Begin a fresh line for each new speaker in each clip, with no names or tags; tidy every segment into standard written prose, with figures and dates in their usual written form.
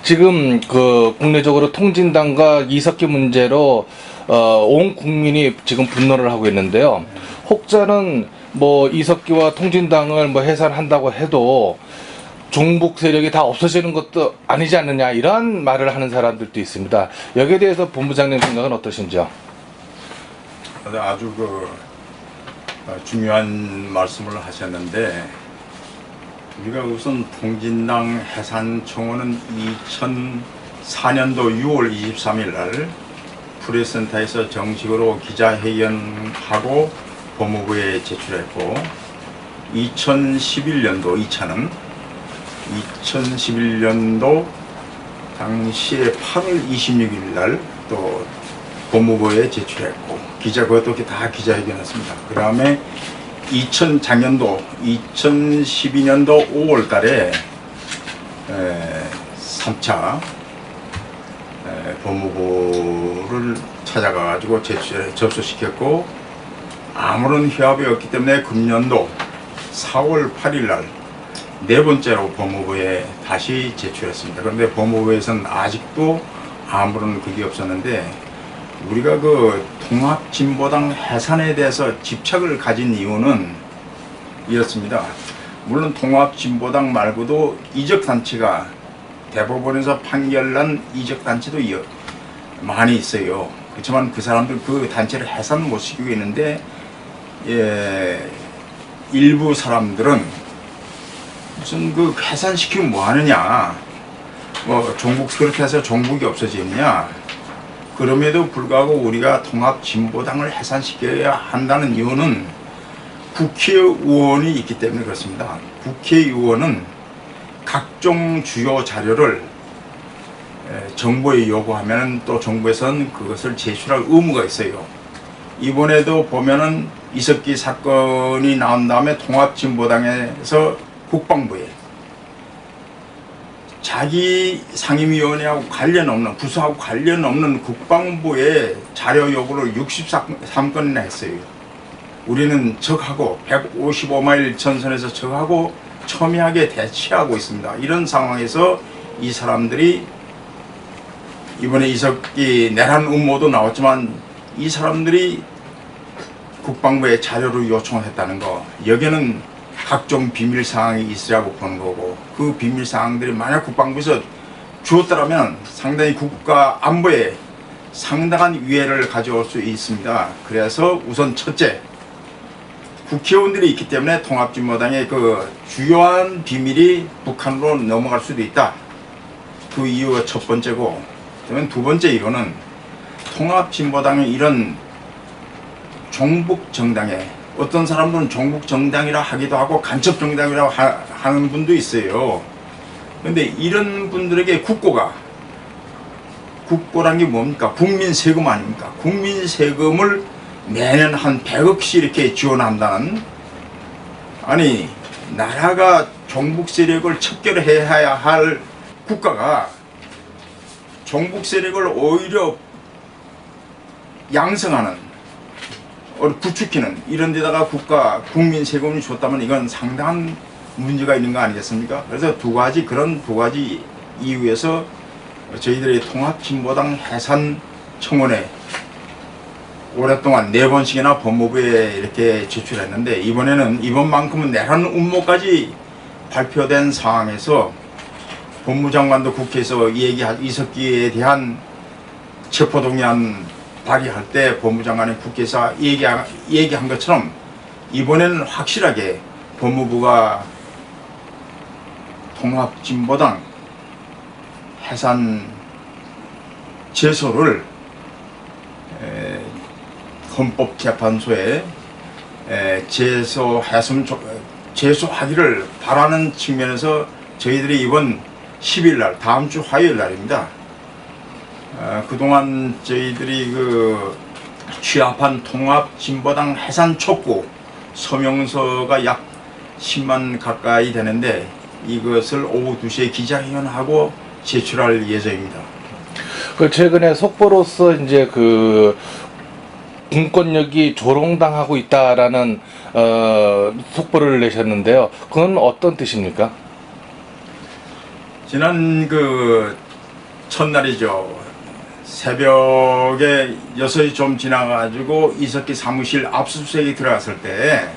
지금 그 국내적으로 통진당과 이석기 문제로 온 국민이 지금 분노를 하고 있는데요. 혹자는 뭐 이석기와 통진당을 뭐 해산한다고 해도 종북 세력이 다 없어지는 것도 아니지 않느냐 이런 말을 하는 사람들도 있습니다. 여기에 대해서 본부장님 생각은 어떠신지요?
아주 중요한 말씀을 하셨는데, 우리가 우선 통진당 해산 청원은 2004년도 6월 23일 날 프레스센터에서 정식으로 기자회견하고 법무부에 제출했고, 2011년도 2011년도 당시에 8월 26일 날 또 법무부에 제출했고, 그것도 다 기자회견했습니다. 그 다음에 작년도 2012년도 5월 달에 3차 법무부를 찾아가가지고 접수시켰고, 아무런 협업이 없기 때문에 금년도 4월 8일 날 네 번째로 법무부에 다시 제출했습니다. 그런데 법무부에서는 아직도 아무런 그게 없었는데, 우리가 통합진보당 해산에 대해서 집착을 가진 이유는 이렇습니다. 물론 통합진보당 말고도 이적단체가 대법원에서 판결난 이적단체도 많이 있어요. 그렇지만 그 사람들 그 단체를 해산 못 시키고 있는데, 일부 사람들은 무슨 해산시키면 뭐 하느냐, 그렇게 해서 종북이 없어지느냐. 그럼에도 불구하고 우리가 통합진보당을 해산시켜야 한다는 이유는 국회의원이 있기 때문에 그렇습니다. 국회의원은 각종 주요 자료를 정부에 요구하면 또 정부에서는 그것을 제출할 의무가 있어요. 이번에도 보면은 이석기 사건이 나온 다음에 통합진보당에서 국방부에 자기 상임위원회하고 관련 없는, 부서하고 관련 없는 국방부의 자료 요구를 63건이나 했어요. 우리는 적하고 155마일 전선에서 적하고 첨예하게 대치하고 있습니다. 이런 상황에서 이 사람들이 이번에 이석기 내란 음모도 나왔지만 이 사람들이 국방부에 자료를 요청을 했다는 거, 여기는 각종 비밀사항이 있으라고 보는 거고, 그 비밀사항들이 만약 국방부에서 주었더라면 상당히 국가 안보에 상당한 위해를 가져올 수 있습니다. 그래서 우선 첫째, 국회의원들이 있기 때문에 통합진보당의 주요한 비밀이 북한으로 넘어갈 수도 있다. 그 이유가 첫 번째고, 그러면 두 번째 이유는 통합진보당의 이런 종북정당에, 어떤 사람들은 종북정당이라 하기도 하고 간첩정당이라고 하는 분도 있어요. 그런데 이런 분들에게 국고란 게 뭡니까? 국민 세금 아닙니까? 국민 세금을 매년 한 100억씩 이렇게 지원한다는, 아니 나라가 종북 세력을 척결해야 할 국가가 종북 세력을 오히려 양성하는, 부추기는 이런 데다가 국민 세금이 줬다면 이건 상당한 문제가 있는 거 아니겠습니까? 그래서 그런 두 가지 이유에서 저희들이 통합진보당 해산 청원에 오랫동안 4번씩이나 법무부에 이렇게 제출했는데, 이번만큼은 내란 음모까지 발표된 상황에서 법무장관도 국회에서 이석기에 대한 체포동의안 발의할 때 법무장관이 국회에서 얘기한 것처럼 이번에는 확실하게 법무부가 통합진보당 해산 제소를 헌법재판소에 제소하기를 바라는 측면에서 저희들이 이번 10일 다음 주 화요일 날입니다. 그동안 저희들이 취합한 통합진보당 해산 촉구 서명서가 약 10만 가까이 되는데, 이것을 오후 2시에 기자회견하고 제출할 예정입니다.
최근에 속보로서 이제 공권력이 조롱당하고 있다라는 속보를 내셨는데요. 그건 어떤 뜻입니까?
지난 첫날이죠. 새벽에 6시 좀 지나가지고 이석기 사무실 압수수색이 들어갔을 때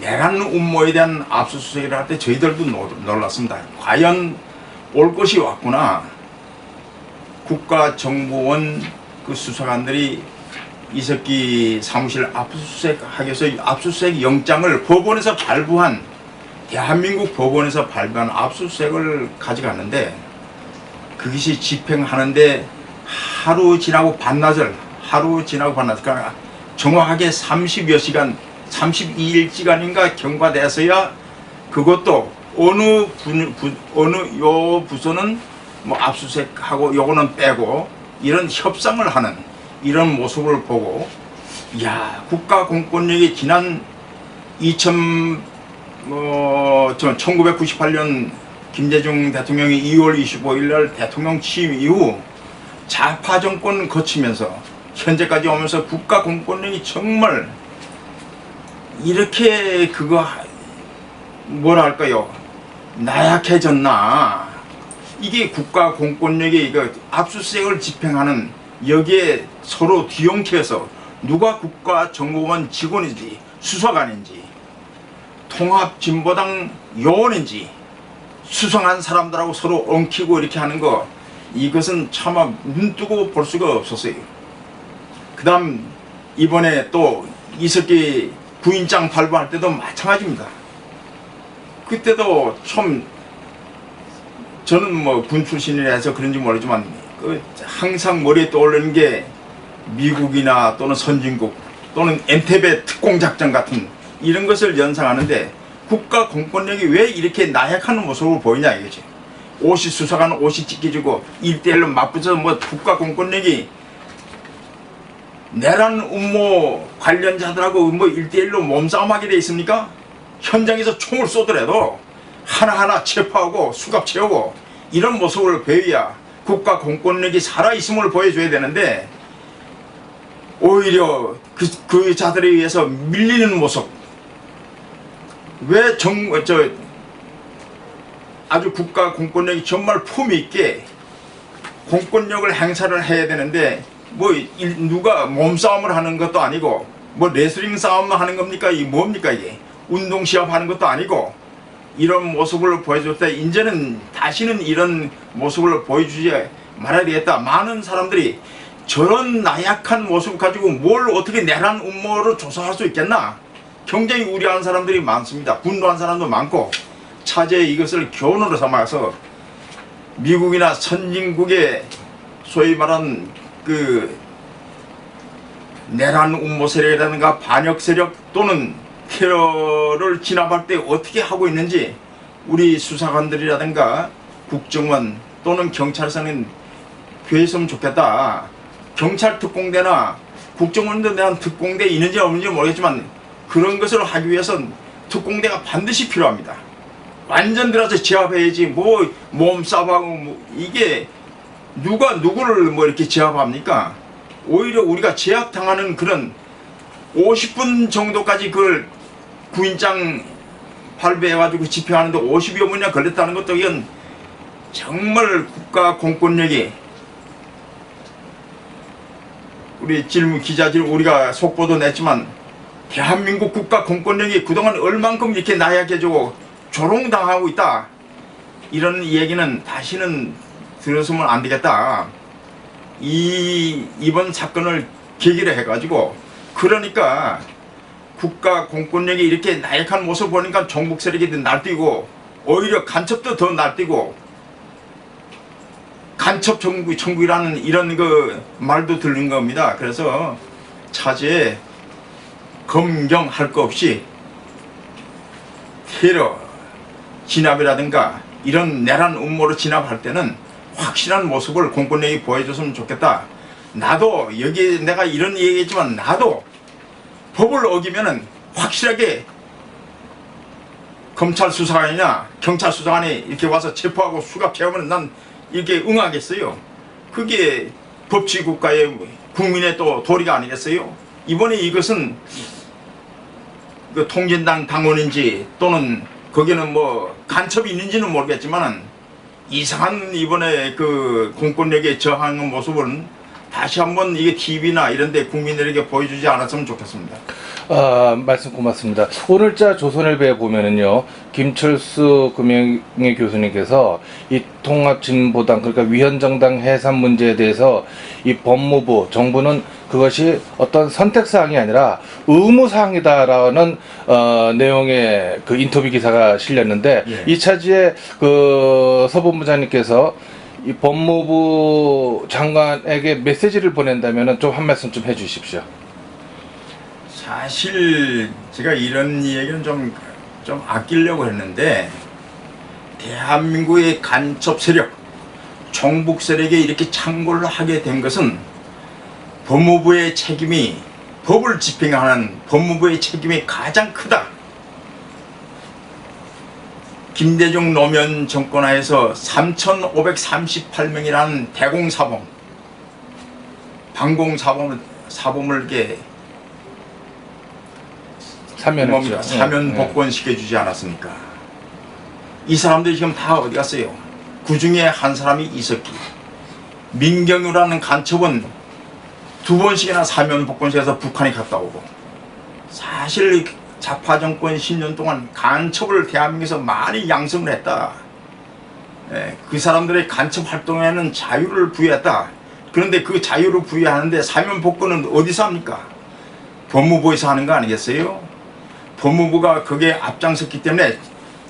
내란 음모에 대한 압수수색을 할 때 저희들도 놀랐습니다. 과연 올 것이 왔구나. 국가정보원 그 수사관들이 이석기 사무실 압수수색하기 위해서 압수수색 영장을 법원에서 발부한, 대한민국 법원에서 발부한 압수수색을 가져갔는데, 그것이 집행하는데 하루 지나고 반나절, 그러니까 정확하게 30여 시간, 32일지간인가 경과돼서야 그것도 어느 부서는 뭐 압수수색하고 요거는 빼고 이런 협상을 하는 이런 모습을 보고, 야, 국가 공권력이 지난 1998년 김대중 대통령이 2월 25일 날 대통령 취임 이후 좌파 정권 거치면서 현재까지 오면서 국가 공권력이 정말 이렇게 뭐랄까요, 나약해졌나. 이게 국가 공권력이 압수수색을 집행하는, 여기에 서로 뒤엉켜서 누가 국가정보원 직원인지 수사관인지 통합진보당 요원인지 수상한 사람들하고 서로 엉키고 이렇게 하는 거, 이것은 차마 눈뜨고 볼 수가 없었어요. 그 다음 이번에 또 이석기 부인장 발부할 때도 마찬가지입니다. 그때도 좀 저는 뭐 군 출신이라 해서 그런지 모르지만 항상 머리에 떠오르는 게 미국이나 또는 선진국 또는 엔테베 특공작전 같은 이런 것을 연상하는데, 국가 공권력이 왜 이렇게 나약한 모습을 보이냐 이거지. 옷이 수사관 옷이 찢겨지고 1대1로 맞붙어서 뭐 국가 공권력이 내란 음모 관련자들하고 뭐 1대1로 몸싸움하게 돼 있습니까? 현장에서 총을 쏘더라도 하나하나 체포하고 수갑 채우고 이런 모습을 보여야 국가 공권력이 살아있음을 보여줘야 되는데, 오히려 그 자들에 의해서 밀리는 모습. 왜 아주 국가 공권력이 정말 품위 있게 공권력을 행사를 해야 되는데, 뭐 누가 몸싸움을 하는 것도 아니고 뭐 레슬링 싸움을 하는 겁니까? 이 뭡니까 이게? 운동 시합 하는 것도 아니고 이런 모습을 보여줬다. 이제는 다시는 이런 모습을 보여주지 말아야 되겠다. 많은 사람들이 저런 나약한 모습 가지고 뭘 어떻게 내란 음모를 조사할 수 있겠나? 굉장히 우려하는 사람들이 많습니다. 분노한 사람도 많고, 차제에 이것을 교훈으로 삼아서 미국이나 선진국의 소위 말한 그 내란 음모 세력이라든가 반역 세력 또는 테러를 진압할 때 어떻게 하고 있는지 우리 수사관들이라든가 국정원 또는 경찰서는 배웠으면 좋겠다. 경찰 특공대나 국정원에 대한 특공대 있는지 없는지 모르겠지만 그런 것을 하기 위해서는 특공대가 반드시 필요합니다. 완전 들어서 제압해야지 뭐 몸싸움하고 뭐 이게 누가 누구를 뭐 이렇게 제압합니까? 오히려 우리가 제압당하는 그런 50분 정도까지 그걸 구인장 발부해가지고 집행하는데 50여 분이나 걸렸다는 것도 이건 정말 국가 공권력이, 우리 기자들 우리가 속보도 냈지만 대한민국 국가 공권력이 그동안 얼만큼 이렇게 나약해지고 조롱당하고 있다. 이런 얘기는 다시는 들었으면 안 되겠다. 이번 사건을 계기로 해가지고, 그러니까 국가 공권력이 이렇게 나약한 모습을 보니까 종북 세력이 날뛰고 오히려 간첩도 더 날뛰고 간첩 천국이라는 이런 그 말도 들린 겁니다. 그래서 차제에 검경할 거 없이 테러 진압이라든가 이런 내란 음모로 진압할 때는 확실한 모습을 공권력이 보여줬으면 좋겠다. 나도 여기 내가 이런 얘기했지만 나도 법을 어기면은 확실하게 검찰 수사관이나 경찰 수사관이 이렇게 와서 체포하고 수갑 채우면 난 이렇게 응하겠어요. 그게 법치국가의 국민의 또 도리가 아니겠어요? 이번에 이것은 그 통진당 당원인지 또는 거기는 뭐 간첩이 있는지는 모르겠지만은 이상한 이번에 그 공권력에 저항하는 모습은 다시 한번 이게 TV나 이런 데 국민들에게 보여주지 않았으면 좋겠습니다.
말씀 고맙습니다. 오늘자 조선일보에 보면은요, 김철수 금융위 교수님께서 이 통합진보당, 그러니까 위헌정당 해산 문제에 대해서 이 법무부, 정부는 그것이 어떤 선택사항이 아니라 의무사항이다라는 내용의 그 인터뷰 기사가 실렸는데,
예.
이 차지에 그 서본부장님께서 이 법무부 장관에게 메시지를 보낸다면 좀 한 말씀 좀 해주십시오.
사실 제가 이런 얘기는 좀 아끼려고 했는데, 대한민국의 간첩 세력, 종북 세력에 이렇게 창궐을 하게 된 것은 법무부의 책임이, 법을 집행하는 법무부의 책임이 가장 크다. 김대중 노무현 정권 하에서 3,538명이라는 대공사범, 방공사범을 이렇게
사면했죠.
사면 복권 시켜주지 않았습니까? 이 사람들이 지금 다 어디 갔어요? 그 중에 한 사람이 이석기. 민경유라는 간첩은 2번씩이나 사면 복권시켜서 북한에 갔다 오고, 사실 좌파 정권 10년 동안 간첩을 대한민국에서 많이 양성을 했다. 그 사람들의 간첩 활동에는 자유를 부여했다. 그런데 그 자유를 부여하는데 사면 복권은 어디서 합니까? 법무부에서 하는 거 아니겠어요? 법무부가 거기에 앞장섰기 때문에,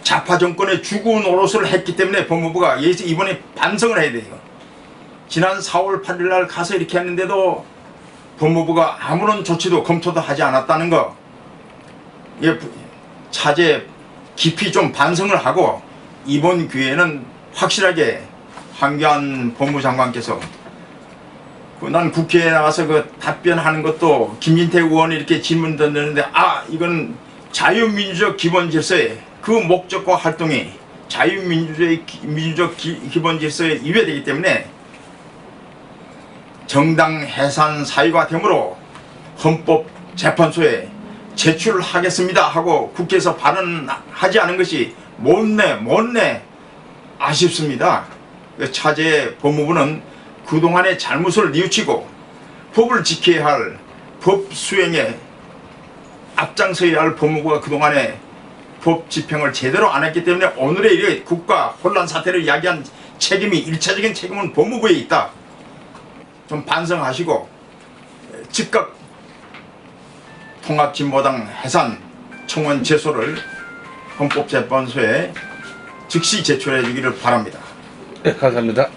좌파 정권의 주구 노릇을 했기 때문에 법무부가 이번에 반성을 해야 돼요. 지난 4월 8일 날 가서 이렇게 했는데도 법무부가 아무런 조치도 검토도 하지 않았다는 거, 차제 깊이 좀 반성을 하고 이번 기회에는 확실하게 황교안 법무장관께서, 난 국회에 나가서 그 답변하는 것도 김진태 의원이 이렇게 질문 던졌는데, 이건 자유민주적 기본질서에, 그 목적과 활동이 자유민주적 기본질서에 위배되기 때문에 정당 해산 사유가 되므로 헌법재판소에 제출하겠습니다 하고 국회에서 발언하지 않은 것이 못내 아쉽습니다. 차제 법무부는 그동안의 잘못을 뉘우치고 법을 지켜야 할, 법 수행에 앞장서야 할 법무부가 그동안에 법 집행을 제대로 안 했기 때문에 오늘의 이 국가 혼란 사태를 야기한 책임이, 1차적인 책임은 법무부에 있다. 좀 반성하시고 즉각 통합진보당 해산 청원 제소를 헌법재판소에 즉시 제출해 주기를 바랍니다.
네, 감사합니다.